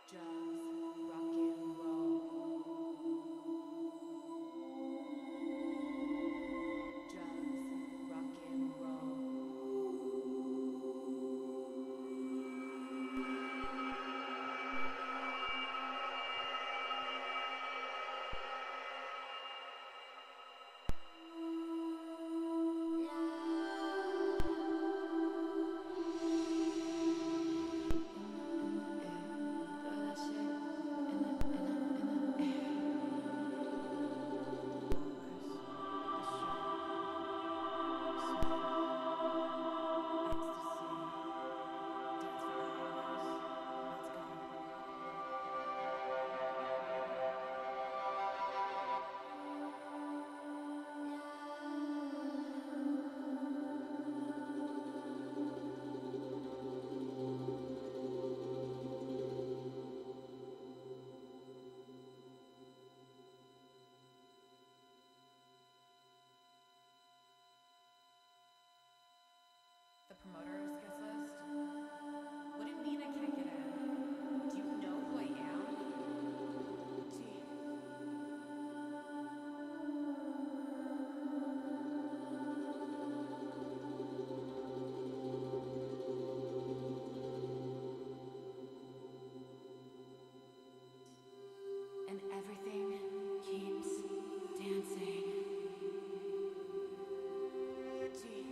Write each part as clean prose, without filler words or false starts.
drugs, rock and roll, drugs, rock and roll. The promoter's guest list? What do you mean I can't get in? Do you know who I am? Gee. And everything keeps dancing. Gee.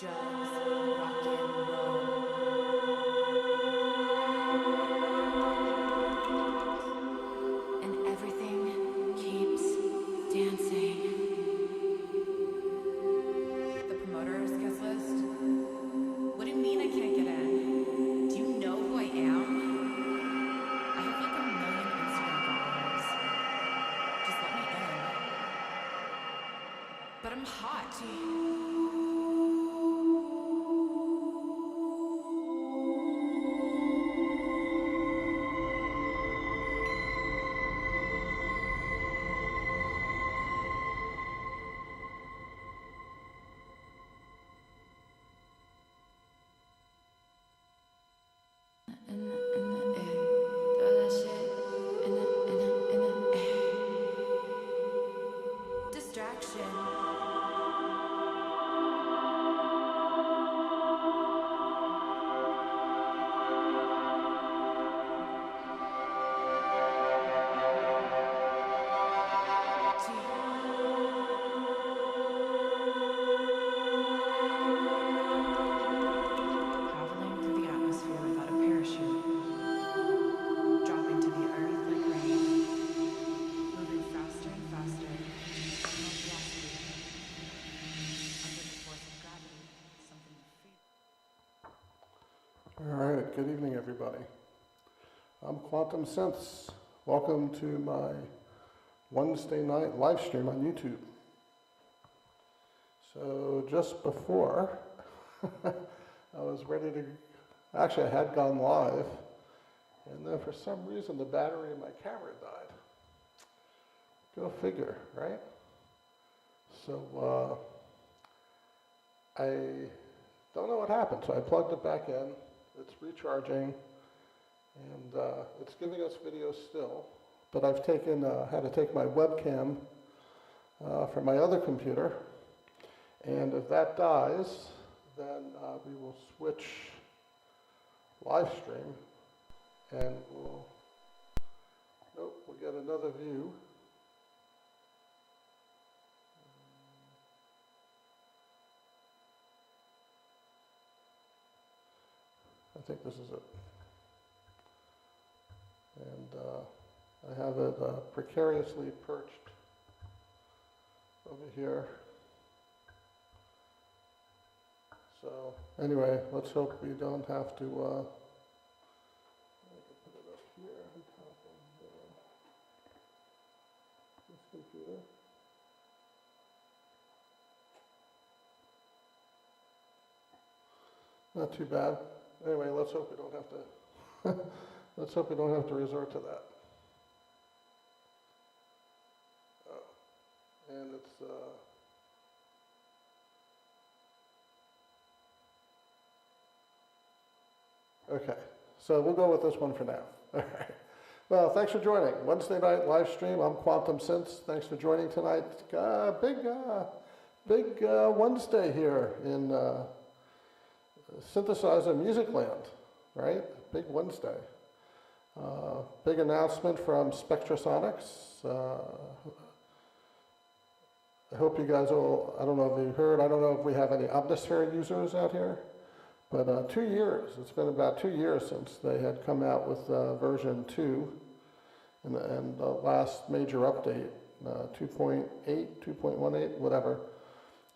drugs, rock and roll. And everything keeps dancing. The promoter's guest list? What do you mean I can't get in? Do you know who I am? I have like 1 million Instagram followers. Just let me in. But I'm hot. Distraction. Traveling through the atmosphere without a parachute. Dropping to the earth like rain. Moving faster and faster. No velocity. Under the force of gravity. Something you feel. All right, good evening, everybody. I'm Quantum Synths. Welcome to my Wednesday night live stream on YouTube. So just before, I was ready to, actually I had gone live, and then for some reason the battery in my camera died. Go figure, right? So I don't know what happened, so I plugged it back in. It's recharging, and it's giving us video still, but I've taken, had to take my webcam from my other computer, and if that dies, then we will switch live stream, and we'll get another view. I think this is it. And I have it precariously perched over here. So anyway, let's hope we don't have to, I can put it up here on top of this computer. Not too bad. Anyway, let's hope we don't have to, let's hope we don't have to resort to that. Oh, and it's, okay, so we'll go with this one for now. All right. Well, thanks for joining. Wednesday night live stream. I'm Quantum Synths. Thanks for joining tonight. Big Wednesday here in Synthesizer Music Land, right? Big Wednesday. Big announcement from Spectrasonics. I hope you guys all, I don't know if you heard, I don't know if we have any Omnishpere users out here, but 2 years, it's been about 2 years since they had come out with version 2 and the last major update, 2.8, 2.18, whatever.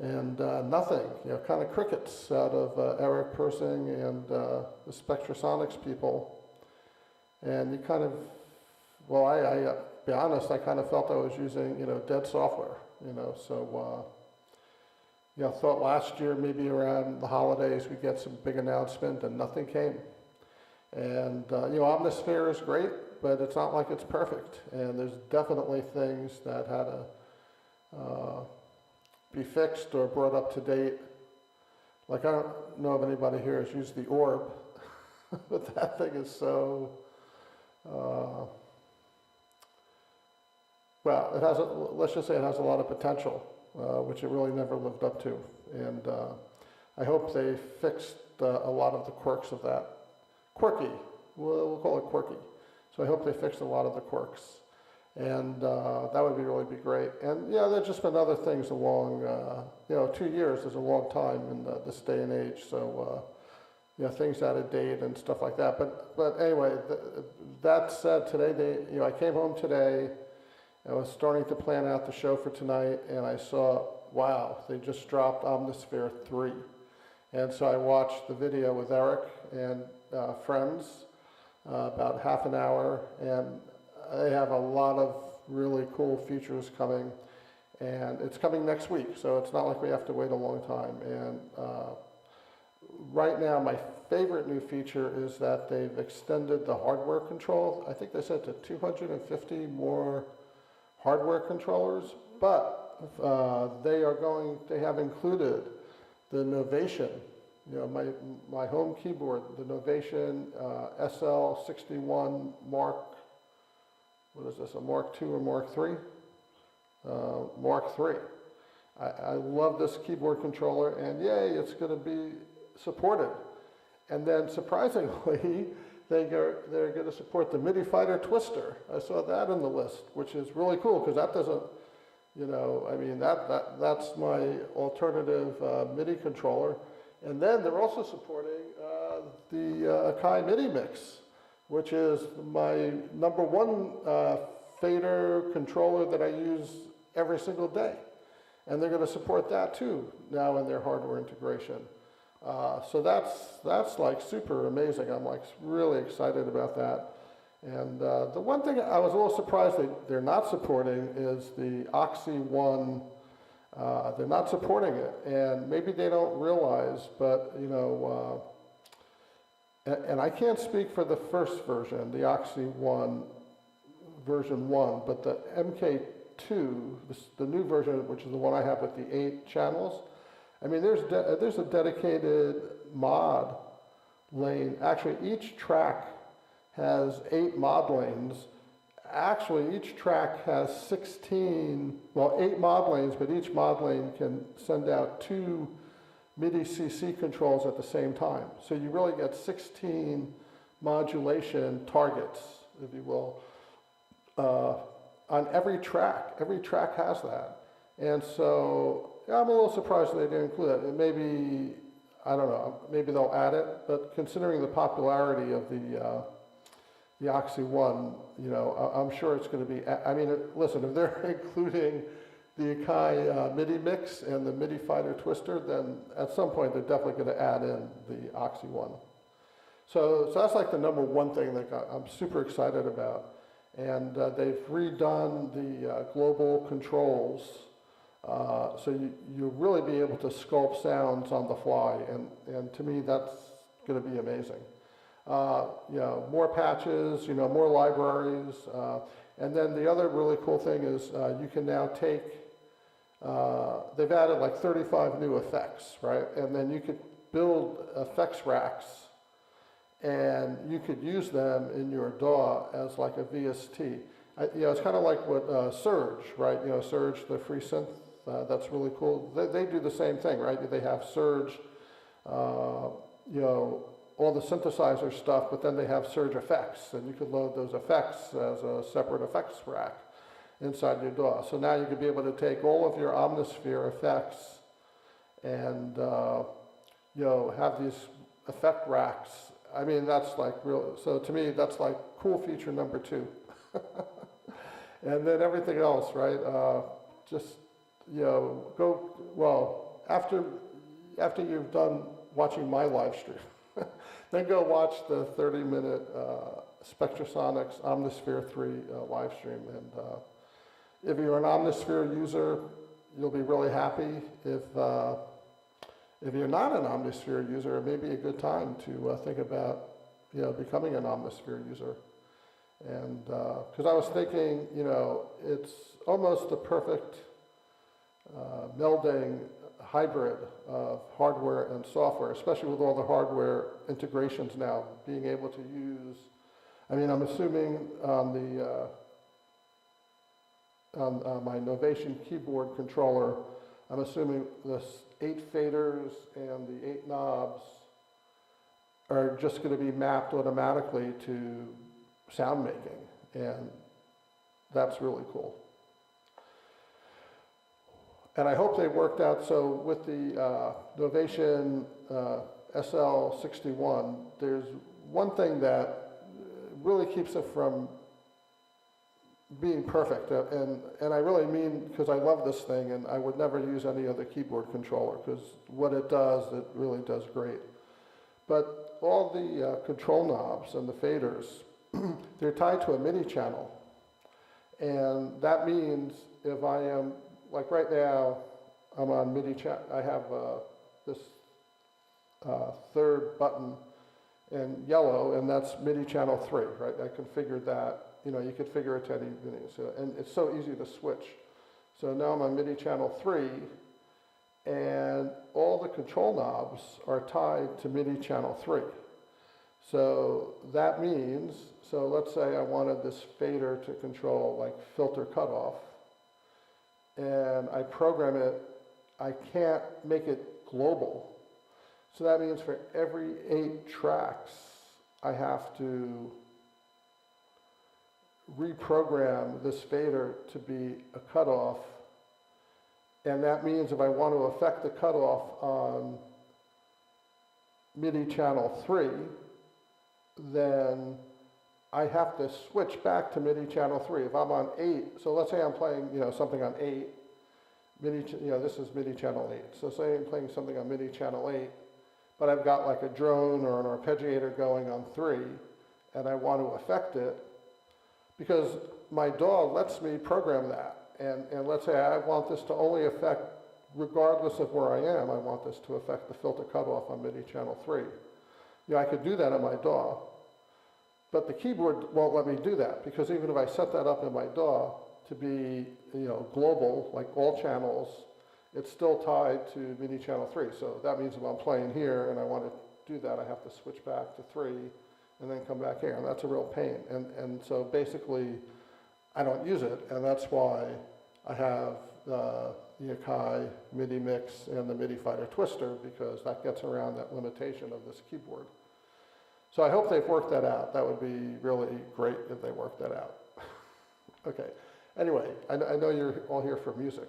And nothing, kind of crickets out of Eric Persing and the Spectrasonics people. And you kind of, well, I be honest, I kind of felt I was using, dead software, so, thought last year, maybe around the holidays, we'd get some big announcement, and nothing came. And, Omnishpere is great, but it's not like it's perfect. And there's definitely things that had to be fixed or brought up to date. Like, I don't know if anybody here has used the orb, but that thing is so, well, it has, let's just say it has a lot of potential, which it really never lived up to. And I hope they fixed a lot of the quirks of that. Quirky, we'll call it quirky. So I hope they fixed a lot of the quirks. And that would be great. And yeah, there's just been other things along, 2 years is a long time in this day and age. So, things out of date and stuff like that. But anyway, that said, today, I came home today. I was starting to plan out the show for tonight, and I saw, wow, they just dropped Omnisphere 3. And so I watched the video with Eric and friends, about half an hour, and they have a lot of really cool features coming, and it's coming next week, so it's not like we have to wait a long time. And right now, my favorite new feature is that they've extended the hardware control. I think they said to 250 more hardware controllers, but they have included the Novation, my home keyboard, the Novation SL61 Mark, what is this, a Mark II or Mark III? Mark III. I love this keyboard controller, and yay, it's going to be supported. And then surprisingly, they're going to support the MIDI Fighter Twister. I saw that in the list, which is really cool, because that doesn't, that's my alternative MIDI controller. And then they're also supporting the Akai MIDI Mix, which is my #1 fader controller that I use every single day. And they're going to support that too now in their hardware integration. So that's like super amazing. I'm like really excited about that. And the one thing I was a little surprised they're not supporting is the Oxy One. They're not supporting it, and maybe they don't realize, but and I can't speak for the first version, the Oxy One version 1, but the MK2, the new version, which is the one I have with the 8 channels. I mean, there's a dedicated mod lane. Actually, each track has 8 mod lanes. Actually, each track has 8 mod lanes, but each mod lane can send out 2 MIDI CC controls at the same time. So you really get 16 modulation targets, if you will, on every track. Every track has that. And so yeah, I'm a little surprised they didn't include that. And maybe, I don't know, maybe they'll add it, but considering the popularity of the Oxy One, I'm sure it's going to be, listen, if they're including the Akai MIDI Mix and the MIDI Fighter Twister, then at some point they're definitely going to add in the Oxy One. So that's like the #1 thing that I'm super excited about. And they've redone the global controls. So you'll really be able to sculpt sounds on the fly, and to me that's going to be amazing. More patches, more libraries, and then the other really cool thing is you can now take, they've added like 35 new effects, right? And then you could build effects racks, and you could use them in your DAW as like a VST. It's kind of like what Surge, right? Surge, the free synth, that's really cool. They do the same thing, right? They have Surge, all the synthesizer stuff, but then they have Surge effects, and you could load those effects as a separate effects rack inside your DAW. So now you could be able to take all of your Omnisphere effects and have these effect racks. I mean, that's like real. So to me, that's like cool feature #2. And then everything else, right? After you've done watching my live stream. Then go watch the 30-minute Spectrasonics Omnisphere 3 live stream. And if you're an Omnisphere user, you'll be really happy. If you're not an Omnisphere user, it may be a good time to think about becoming an Omnisphere user. And because I was thinking, it's almost the perfect melding hybrid of hardware and software, especially with all the hardware integrations now, being able to use, I'm assuming on my Novation keyboard controller, I'm assuming the 8 faders and the 8 knobs are just going to be mapped automatically to sound making. And That's really cool. And I hope they worked out, so with the Novation SL61, there's one thing that really keeps it from being perfect, and I really mean, because I love this thing, and I would never use any other keyboard controller, because what it does, it really does great. But all the control knobs and the faders, they're tied to a MIDI channel, and that means if I am, like right now, I'm on MIDI channel, I have this third button in yellow, and that's MIDI channel 3, right? I configured that. You know, you could figure it to any MIDI, so, and it's so easy to switch. So now I'm on MIDI channel 3, and all the control knobs are tied to MIDI channel 3. So that means, so let's say I wanted this fader to control like filter cutoff, and I program it, I can't make it global. So that means for every 8 tracks, I have to reprogram this fader to be a cutoff, and that means if I want to affect the cutoff on MIDI channel 3, then I have to switch back to MIDI channel 3. If I'm on 8, so let's say I'm playing, you know, something on 8, MIDI, you know, this is MIDI channel 8. So say I'm playing something on MIDI channel 8, but I've got like a drone or an arpeggiator going on 3, and I want to affect it, because my DAW lets me program that. And let's say I want this to only affect, regardless of where I am, I want this to affect the filter cutoff on MIDI channel 3. You know, I could do that on my DAW, but the keyboard won't let me do that, because even if I set that up in my DAW to be, you know, global, like all channels, it's still tied to MIDI channel 3. So that means if I'm playing here and I want to do that, I have to switch back to 3 and then come back here, and that's a real pain. And so basically, I don't use it, and that's why I have the Akai MIDI Mix and the MIDI Fighter Twister, because that gets around that limitation of this keyboard. So I hope they've worked that out. That would be really great if they worked that out. Okay, anyway, I know you're all here for music,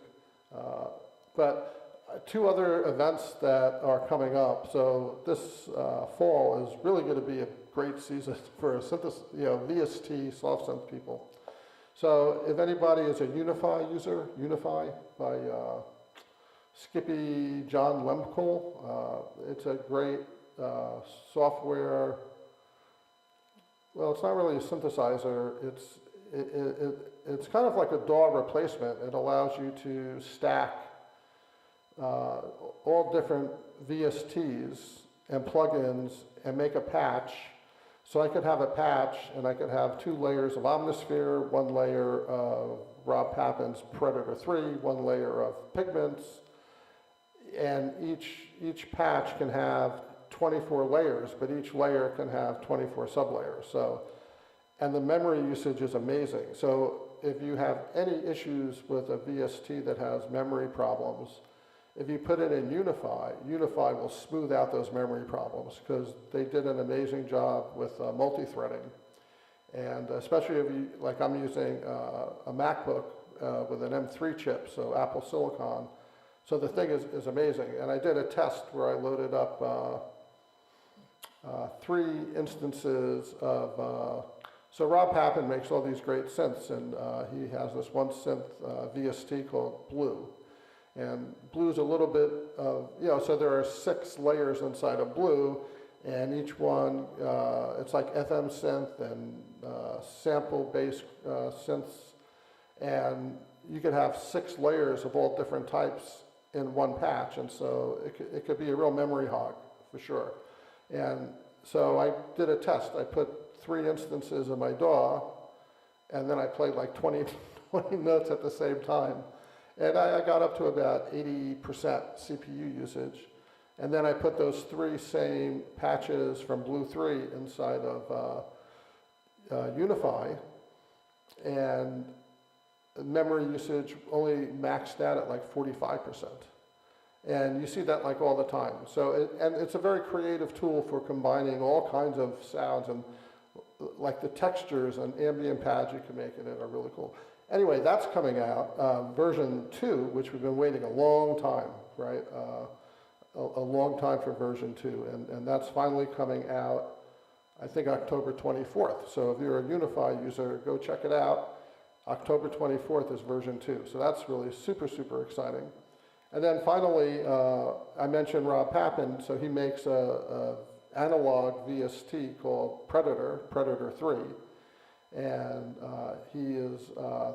but 2 other events that are coming up. So this fall is really going to be a great season for VST soft synth people. So if anybody is a Unify user, Unify by Skippy John Lemkel, it's a great software. Well, it's not really a synthesizer. It's kind of like a DAW replacement. It allows you to stack all different VSTs and plugins and make a patch. So I could have a patch, and I could have 2 layers of Omnisphere, 1 layer of Rob Pappin's Predator 3, 1 layer of Pigments, and each patch can have 24 layers, but each layer can have 24 sublayers. So, and the memory usage is amazing. So if you have any issues with a VST that has memory problems, if you put it in Unify, Unify will smooth out those memory problems, because they did an amazing job with multi-threading. And especially if you, like I'm using a MacBook with an M3 chip, so Apple Silicon. So the thing is amazing. And I did a test where I loaded up 3 instances of, so Rob Pappin makes all these great synths, and he has this one synth VST called Blue. And Blue's a little bit of, you know, so there are 6 layers inside of Blue, and each one, it's like FM synth and sample-based synths, and you could have 6 layers of all different types in one patch, and so it could be a real memory hog, for sure. And so I did a test. I put 3 instances of my DAW, and then I played like 20 notes at the same time. And I got up to about 80% CPU usage. And then I put those 3 same patches from Blue 3 inside of Unify. And memory usage only maxed out at like 45%. And you see that like all the time. So, and it's a very creative tool for combining all kinds of sounds, and like the textures and ambient pads you can make in it are really cool. Anyway, that's coming out. Version 2, which we've been waiting a long time, right? A long time for version 2, and that's finally coming out, I think, October 24th. So if you're a Unify user, go check it out. October 24th is version 2. So that's really super, super exciting. And then finally, I mentioned Rob Pappin, so he makes a analog VST called Predator 3. And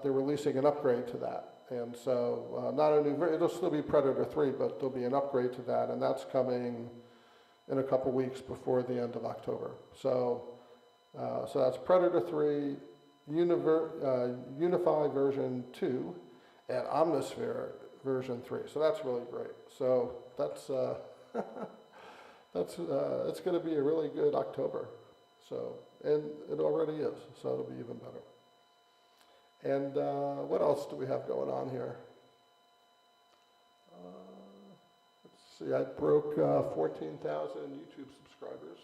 they're releasing an upgrade to that. And so not a new, it'll still be Predator 3, but there'll be an upgrade to that, and that's coming in a couple weeks before the end of October. So that's Predator 3, Unify version 2, and Omnisphere version 3. So that's really great. So that's it's going to be a really good October. So, and it already is, so it'll be even better. And what else do we have going on here? Let's see, I broke 14,000 YouTube subscribers.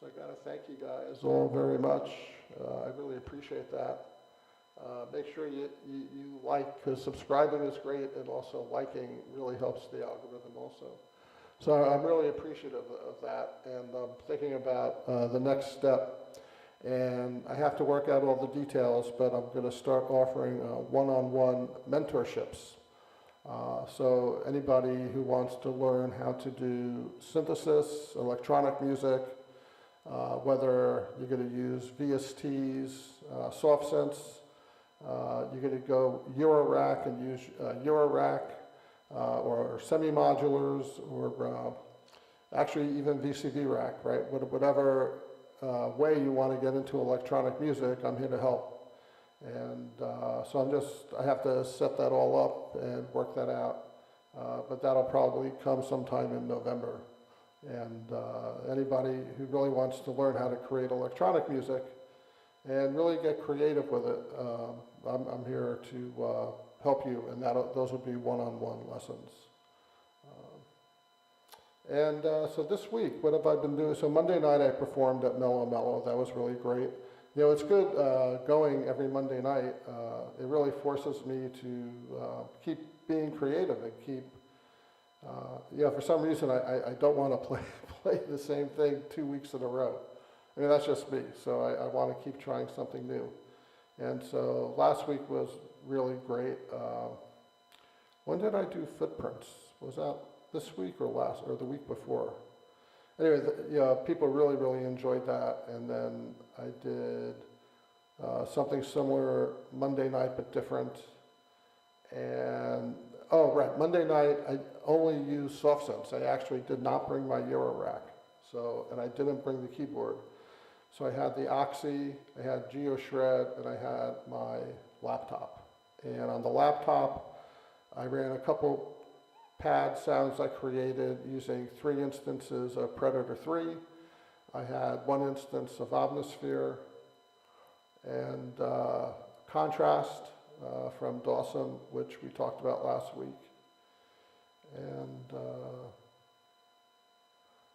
So I got to thank you guys all very much. I really appreciate that. Make sure you like, because subscribing is great, and also liking really helps the algorithm also. So I'm really appreciative of that, and I'm thinking about the next step. And I have to work out all the details, but I'm going to start offering one-on-one mentorships. So anybody who wants to learn how to do synthesis, electronic music, whether you're going to use VSTs, soft synths, you're going to go Eurorack and use Eurorack, or semi-modulars, or actually even VCV rack, right? Whatever way you want to get into electronic music, I'm here to help. And so I have to set that all up and work that out. But that'll probably come sometime in November. And anybody who really wants to learn how to create electronic music and really get creative with it, I'm here to help you, and those would be one-on-one lessons. So this week, what have I been doing? So Monday night I performed at Mellow Mellow. That was really great. You know, it's good going every Monday night. It really forces me to keep being creative and keep, you know, for some reason I don't want to play the same thing 2 weeks in a row. I mean, that's just me. So I want to keep trying something new. And so last week was really great. When did I do Footprints? Was that this week or the week before? Anyway, people really, really enjoyed that. And then I did something similar Monday night, but different. And, oh, right, Monday night, I only used soft synths. I actually did not bring my Eurorack. So, and I didn't bring the keyboard. So I had the Oxy, I had Geoshred, and I had my laptop. And on the laptop, I ran a couple pad sounds I created using 3 instances of Predator 3. I had 1 instance of Omnisphere, and Contrast from Dawson, which we talked about last week. And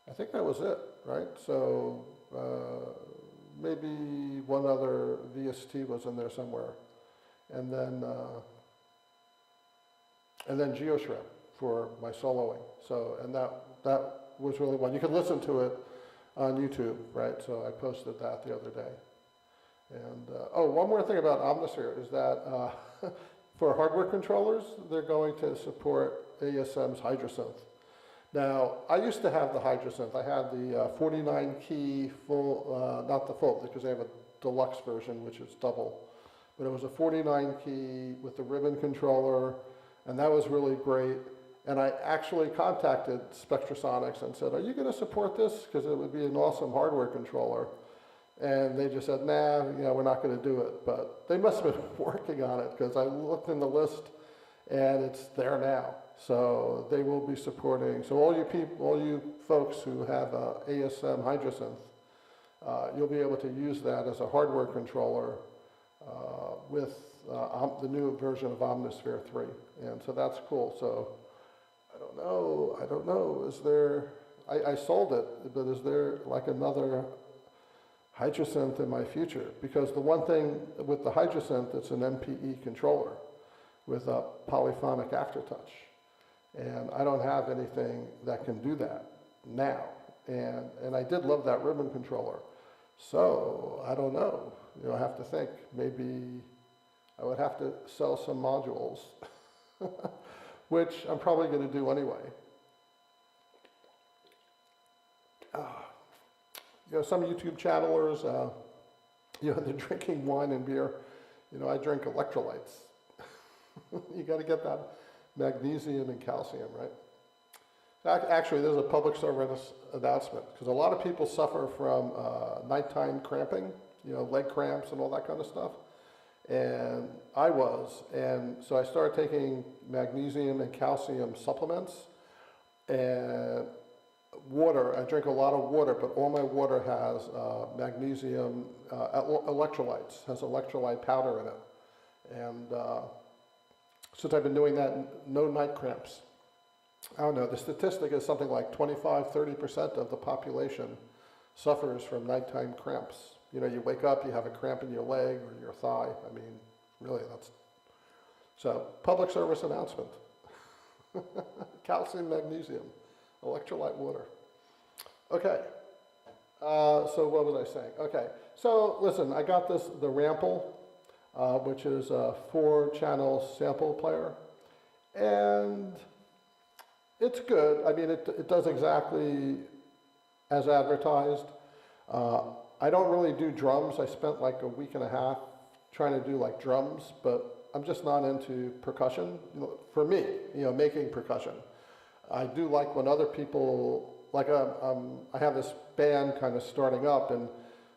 I think that was it, right? So maybe one other VST was in there somewhere. And then Geoshred for my soloing. So, and that was really one. You can listen to it on YouTube, right? So I posted that the other day. And, oh, one more thing about Omnisphere is that for hardware controllers, they're going to support ASM's Hydrosynth. Now, I used to have the Hydrosynth. I had the 49 key full, not the full, because they have a deluxe version, which is double. But it was a 49 key with the ribbon controller, and that was really great. And I actually contacted Spectrasonics and said, are you going to support this? Because it would be an awesome hardware controller. And they just said, nah, we're not going to do it. But they must have been working on it, because I looked in the list and it's there now. So they will be supporting. So all you folks who have ASM Hydrosynth, you'll be able to use that as a hardware controller with the new version of Omnisphere 3. And so that's cool. So I don't know, is there, I sold it, but is there like another Hydrosynth in my future, because the one thing with the Hydrosynth, it's an MPE controller with a polyphonic aftertouch. And I don't have anything that can do that now. And I did love that ribbon controller. So I don't know, I have to think, maybe I would have to sell some modules, which I'm probably going to do anyway. Some YouTube channelers, they're drinking wine and beer. I drink electrolytes. You got to get that magnesium and calcium, right? Actually, there's a public service announcement, because a lot of people suffer from nighttime cramping, leg cramps and all that kind of stuff. And I was, and so I started taking magnesium and calcium supplements, and water. I drink a lot of water, but all my water has magnesium electrolytes, has electrolyte powder in it. And since I've been doing that, no night cramps. I don't know, the statistic is something like 25–30% of the population suffers from nighttime cramps. You wake up, you have a cramp in your leg or your thigh. I mean, really, that's... So, public service announcement. Calcium, magnesium, electrolyte water. Okay, so what was I saying? Okay, so listen, I got the Rample, which is a 4-channel sample player, and it's good. I mean, it does exactly as advertised. I don't really do drums. I spent like a week and a half trying to do like drums, but I'm just not into percussion. For me, making percussion. I do like when other people, like I have this band kind of starting up, and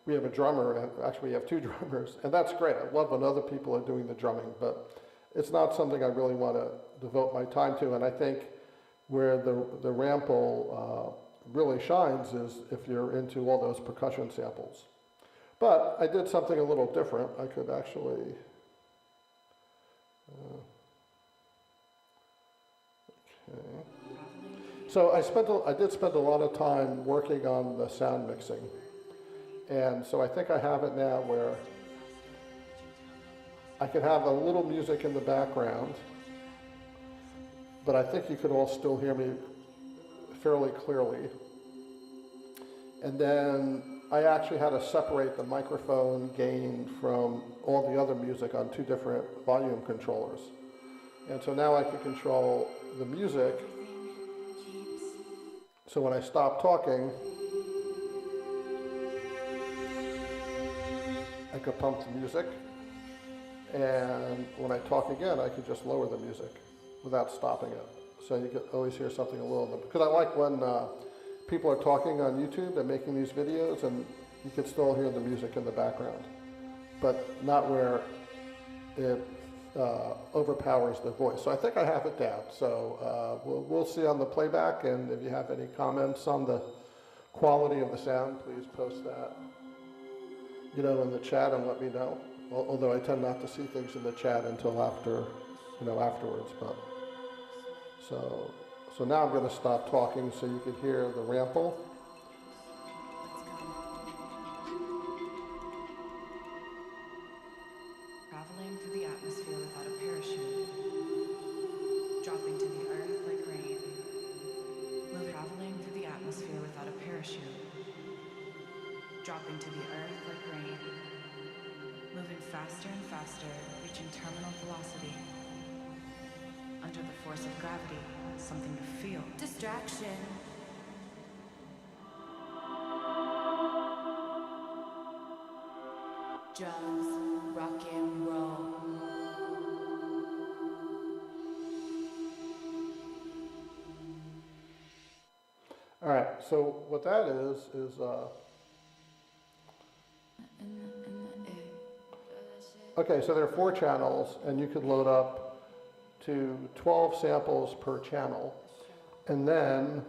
we have a drummer, and actually we have 2 drummers, and that's great. I love when other people are doing the drumming, but it's not something I really want to devote my time to, and I think where the Rample really shines is if you're into all those percussion samples. But I did something a little different. I could actually... okay. So I did spend a lot of time working on the sound mixing. And so I think I have it now where I can have a little music in the background, but I think you can all still hear me fairly clearly. And then I actually had to separate the microphone gain from all the other music on 2 different volume controllers. And so now I can control the music. So when I stop talking, I could pump the music. And when I talk again, I could just lower the music without stopping it. So you can always hear something a little bit. Because I like when people are talking on YouTube and making these videos, and you can still hear the music in the background, but not where it overpowers the voice. So I think I have it down. So we'll see on the playback, and if you have any comments on the quality of the sound, please post that, in the chat and let me know. Although I tend not to see things in the chat until after, afterwards. But so now I'm going to stop talking so you can hear the Rample. Traveling through the atmosphere without a parachute, dropping to the earth like rain. Traveling through the atmosphere without a parachute, dropping to the earth like rain. Moving faster and faster, reaching terminal velocity. Under the force of gravity, something to feel. Distraction. Drugs, rock and roll. All right, so what that is okay, so there are 4 channels, and you could load up to 12 samples per channel, and then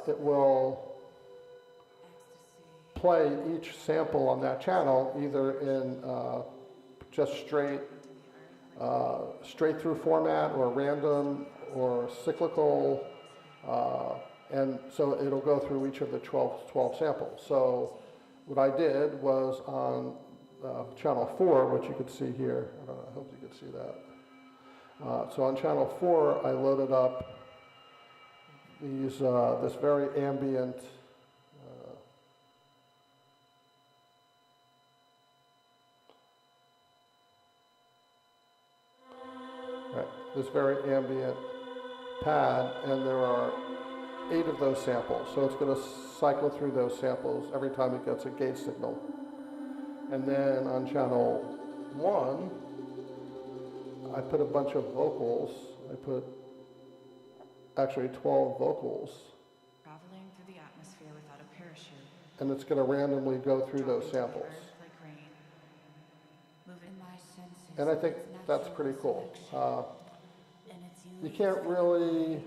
it will play each sample on that channel either in just straight through format, or random, or cyclical, and so it'll go through each of the 12 samples. So what I did was on channel 4, which you could see here, I don't know, I hope you could see that. So on channel 4, I loaded up these, this very ambient, this very ambient pad, and there are 8 of those samples. So it's going to cycle through those samples every time it gets a gate signal. And then on channel 1, I put a bunch of vocals. I put actually 12 vocals. Traveling through the atmosphere without a parachute. And it's going to randomly go through those samples. And I think that's pretty cool. You can't really,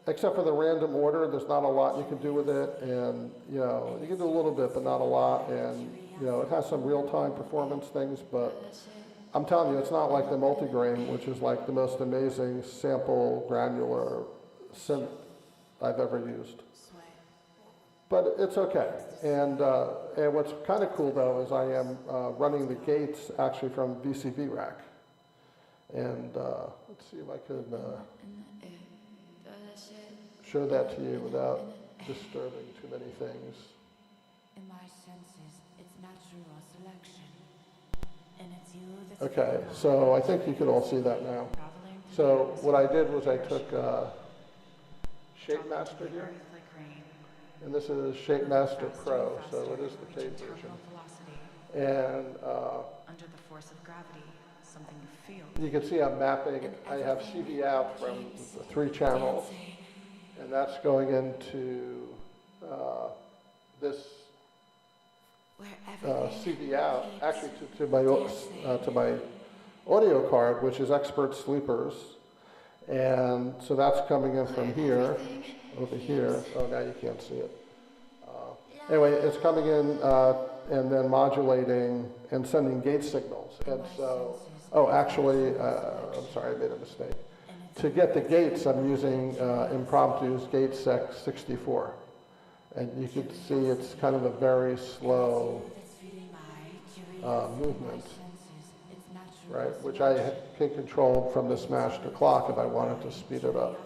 except for the random order, there's not a lot you can do with it, and you know, you can do a little bit, but not a lot, and you know, it has some real-time performance things, but I'm telling you, it's not like the multigrain, which is like the most amazing sample granular synth I've ever used. But it's okay, and what's kind of cool though is I am running the gates actually from Eurorack. And let's see if I could show that to you without disturbing too many things. In my senses, it's natural selection. And it's you that's Okay, so I think you can all see that now. So what I did was I took Shapemaster here, and this is Shapemaster Pro, so it is the paid version. And under the force of gravity. Something you feel. You can see I'm mapping, I have CV out from the 3 channels, and that's going into this CV out, actually to my audio card, which is Expert Sleepers, and so that's coming in from here, over here. Oh, now you can't see it. Anyway, it's coming in and then modulating and sending gate signals, and so. Oh, actually, I'm sorry, I made a mistake. To get the gates, I'm using Impromptu's Gate Sec 64. And you can see it's kind of a very slow movement, right? Which I can control from this master clock if I wanted to speed it up.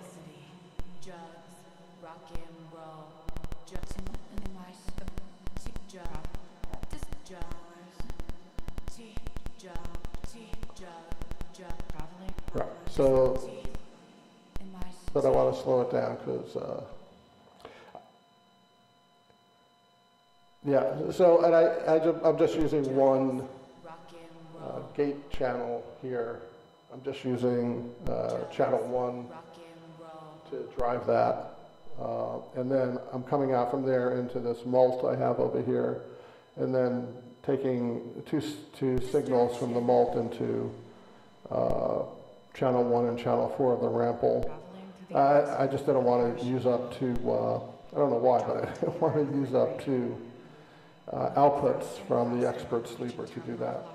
Right, so, but I want to slow it down because, yeah, so, and I'm just using one gate channel here. I'm just using channel 1 to drive that. And then I'm coming out from there into this mult I have over here, and then taking two signals from the mult into channel 1 and channel 4 of the Rample. I just didn't want to use up two, I don't know why, but I didn't want to use up two outputs from the Expert Sleeper to do that.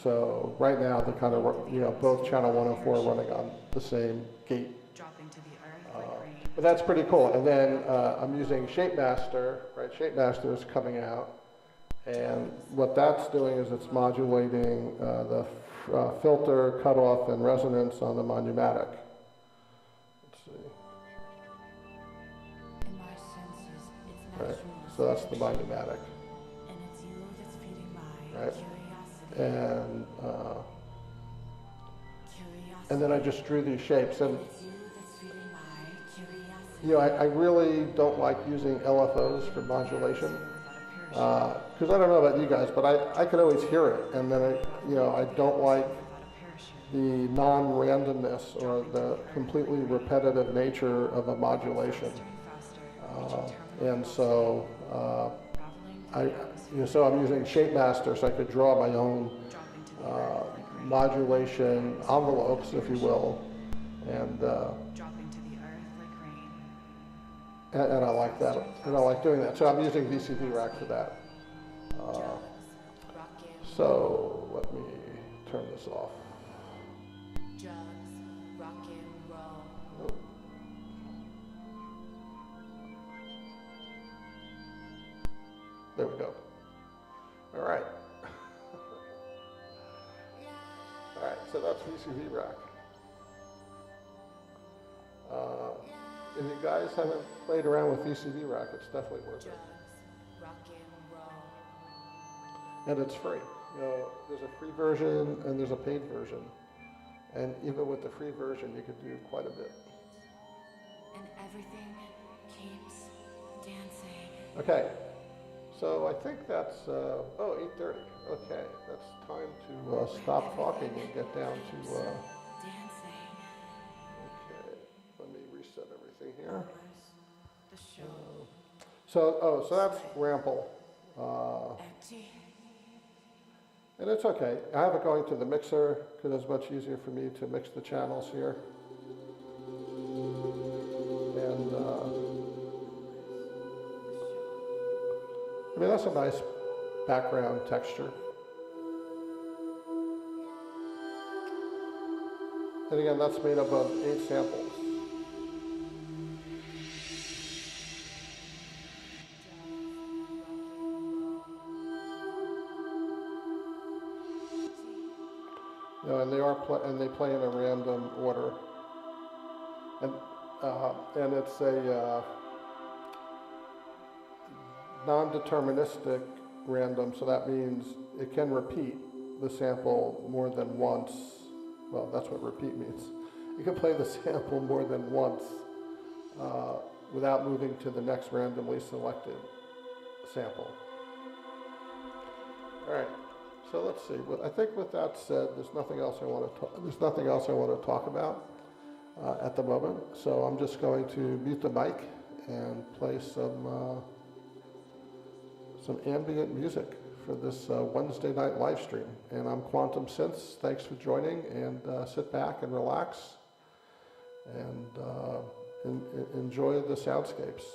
So right now, they're kind of, you know, both channel 1 and 4 are running on the same gate. But that's pretty cool. And then I'm using Shapemaster, right? Shapemaster is coming out. And what that's doing is it's modulating the filter, cutoff, and resonance on the monumatic. Let's see. In my senses, it's Right. natural. So that's the monumatic. And it's you that's feeding my Right. curiosity. And then I just drew these shapes. And It's you that's feeding my curiosity. you know, I really don't like using LFOs for modulation. Because I don't know about you guys, but I could always hear it, and then I don't like the non-randomness or the completely repetitive nature of a modulation, and so so I'm using Shapemaster so I could draw my own modulation envelopes, if you will, and I like that, and I like doing that. So I'm using Eurorack for that. So let me turn this off. Nope. There we go. All right. All right, so that's VCV Rack. If you guys haven't played around with VCV Rack, it's definitely worth it. Drugs, rock and roll. And it's free. You know, there's a free version and there's a paid version. And even with the free version, you could do quite a bit. And everything keeps dancing. Okay, so I think that's, 8:30. Okay, that's time to stop talking and get down to, Dancing. okay, let me reset everything here. The show. So that's Rample. Empty. And it's okay. I have it going to the mixer because it's much easier for me to mix the channels here. And I mean, that's a nice background texture. And again, that's made up of 8 samples. You know, and they play in a random order, and it's a non-deterministic random, so that means it can repeat the sample more than once. Well, that's what repeat means. You can play the sample more than once without moving to the next randomly selected sample. All right. So let's see. I think with that said, there's nothing else I want to talk about at the moment. So I'm just going to mute the mic and play some ambient music for this Wednesday night live stream. And I'm Quantum Synths. Thanks for joining, and sit back and relax and enjoy the soundscapes.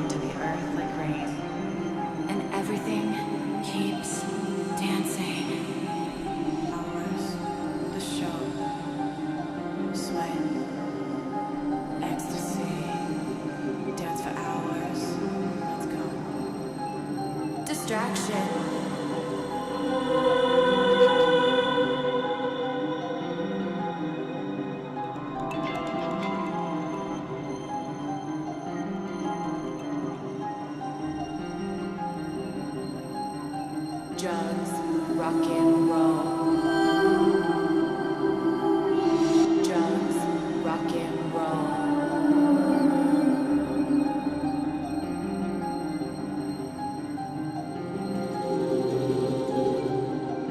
dropping to the earth like rain. And everything keeps dancing. Hours, the show, sweat, ecstasy, dance for hours, let's go. Distraction. Drugs, rock and roll. Drugs, rock and roll.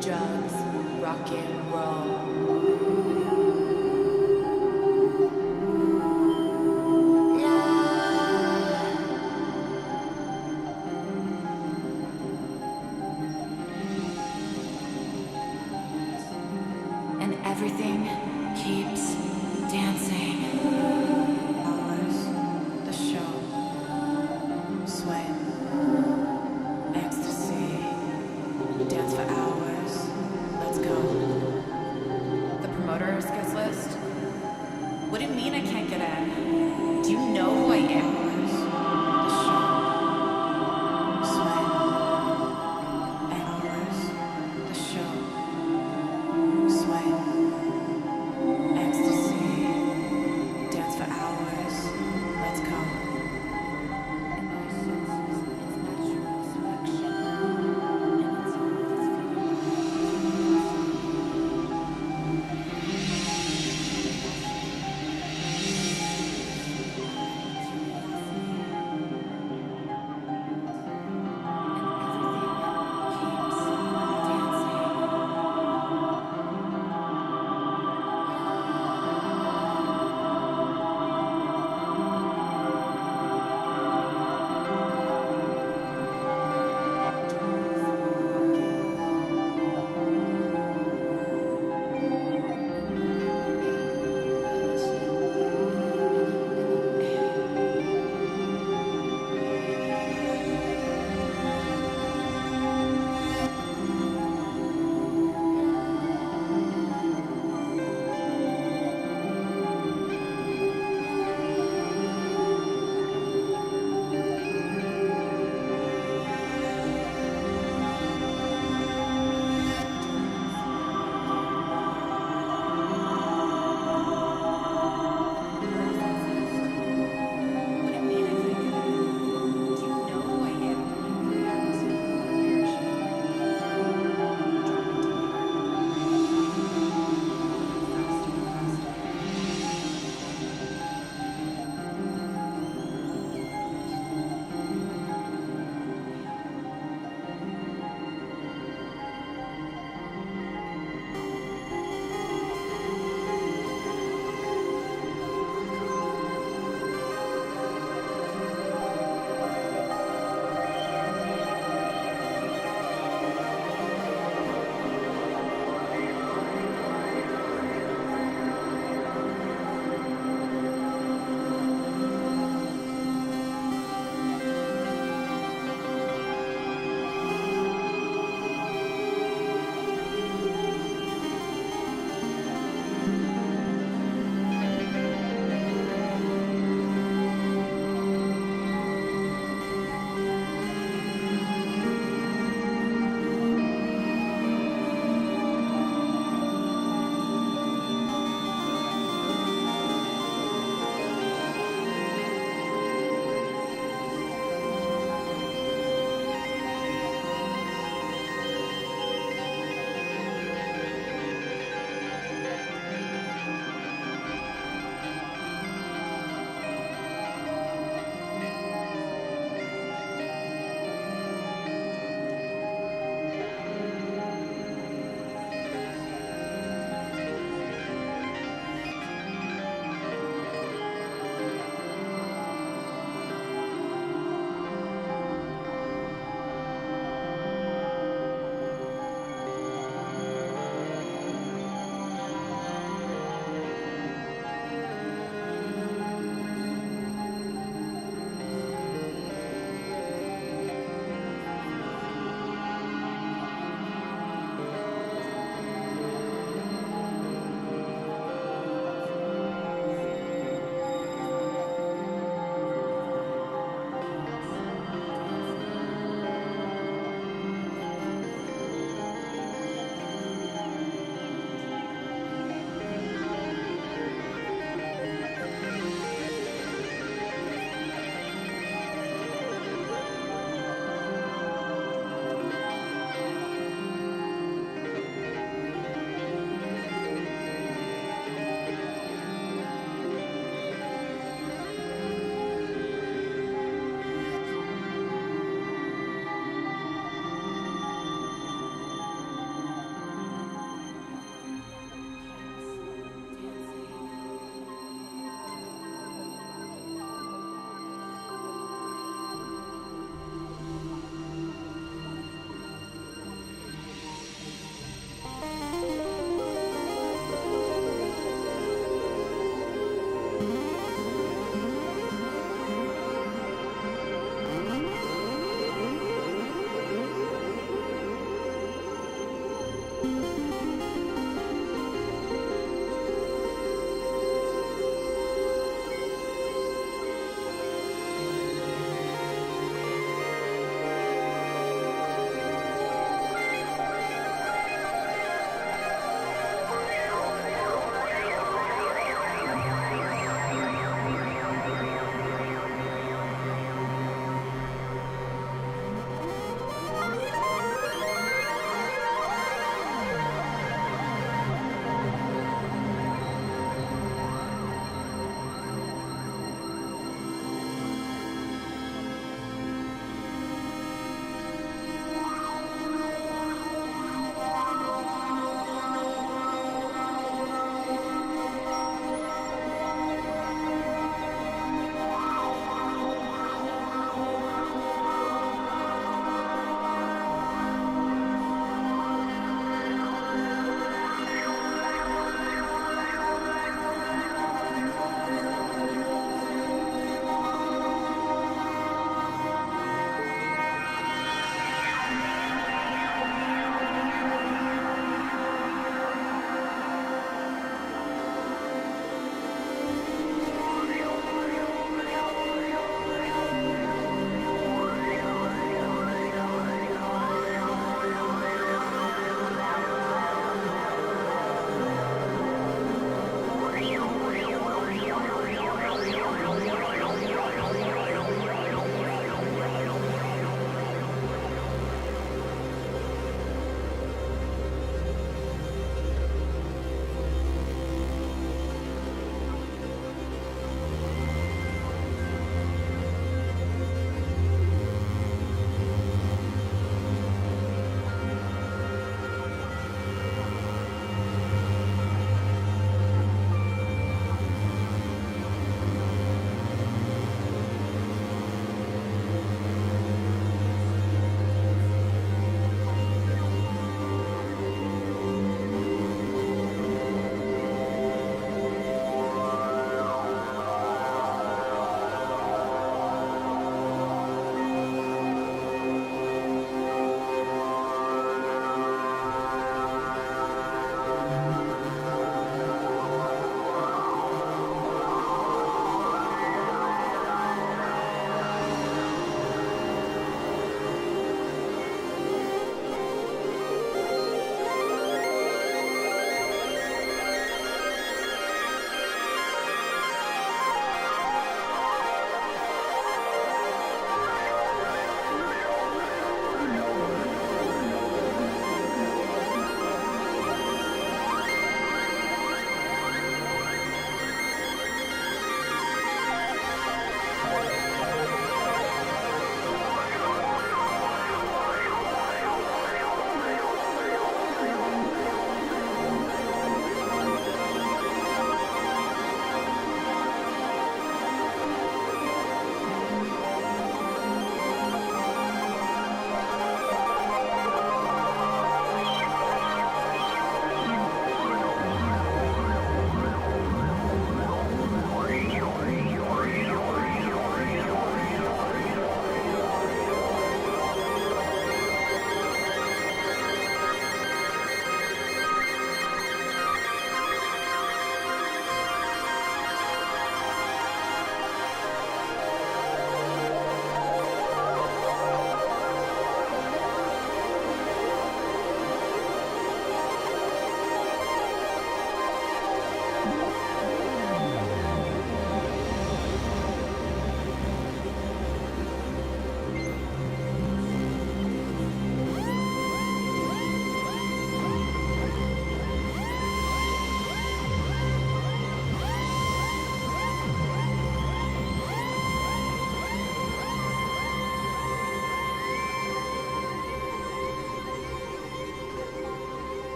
Drugs, rock and roll.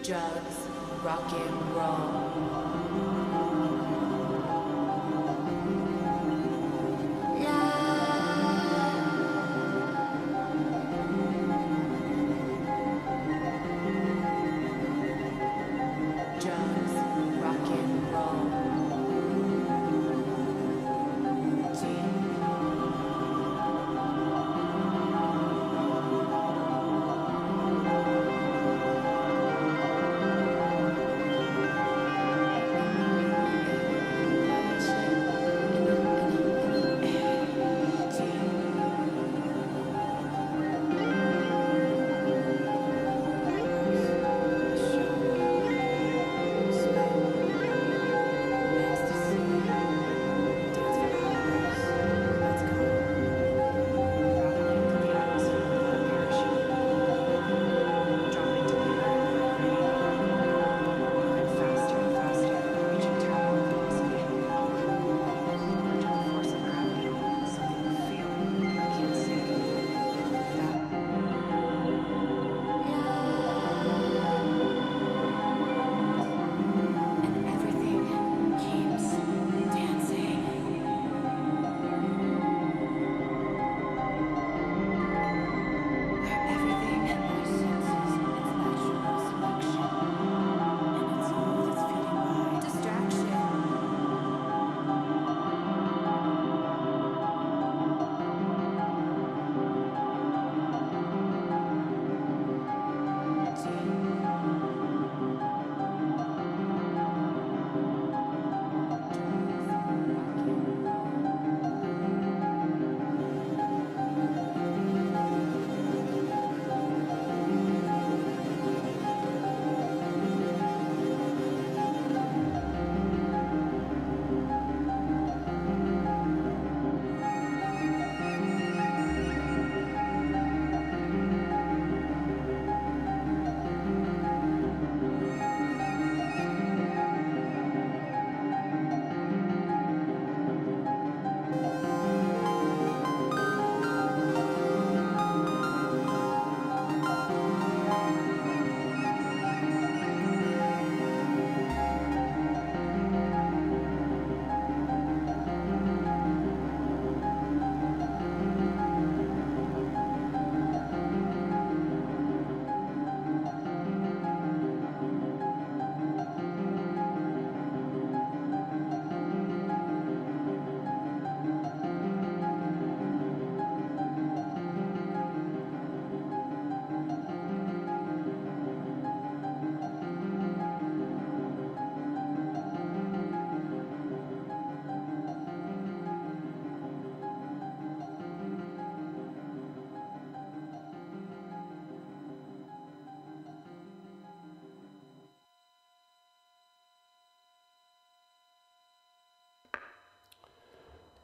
drugs, rock and roll. Drugs, rock and roll.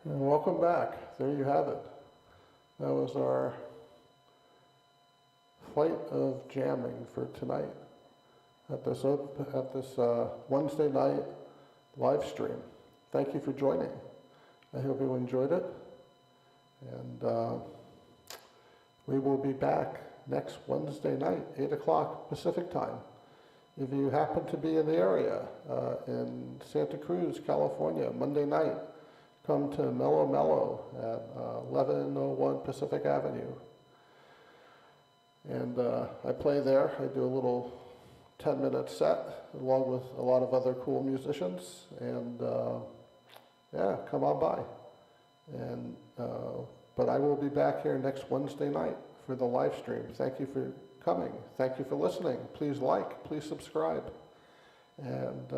And welcome back. There you have it. That was our flight of jamming for tonight at this Wednesday night live stream. Thank you for joining. I hope you enjoyed it. And we will be back next Wednesday night, 8 o'clock Pacific time. If you happen to be in the area, in Santa Cruz, California, Monday night, come to Mellow Mellow at 1101 Pacific Avenue. And I play there. I do a little 10-minute set along with a lot of other cool musicians. And yeah, come on by. And but I will be back here next Wednesday night for the live stream. Thank you for coming. Thank you for listening. Please like, please subscribe. And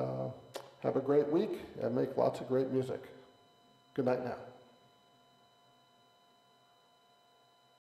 have a great week and make lots of great music. Good night now.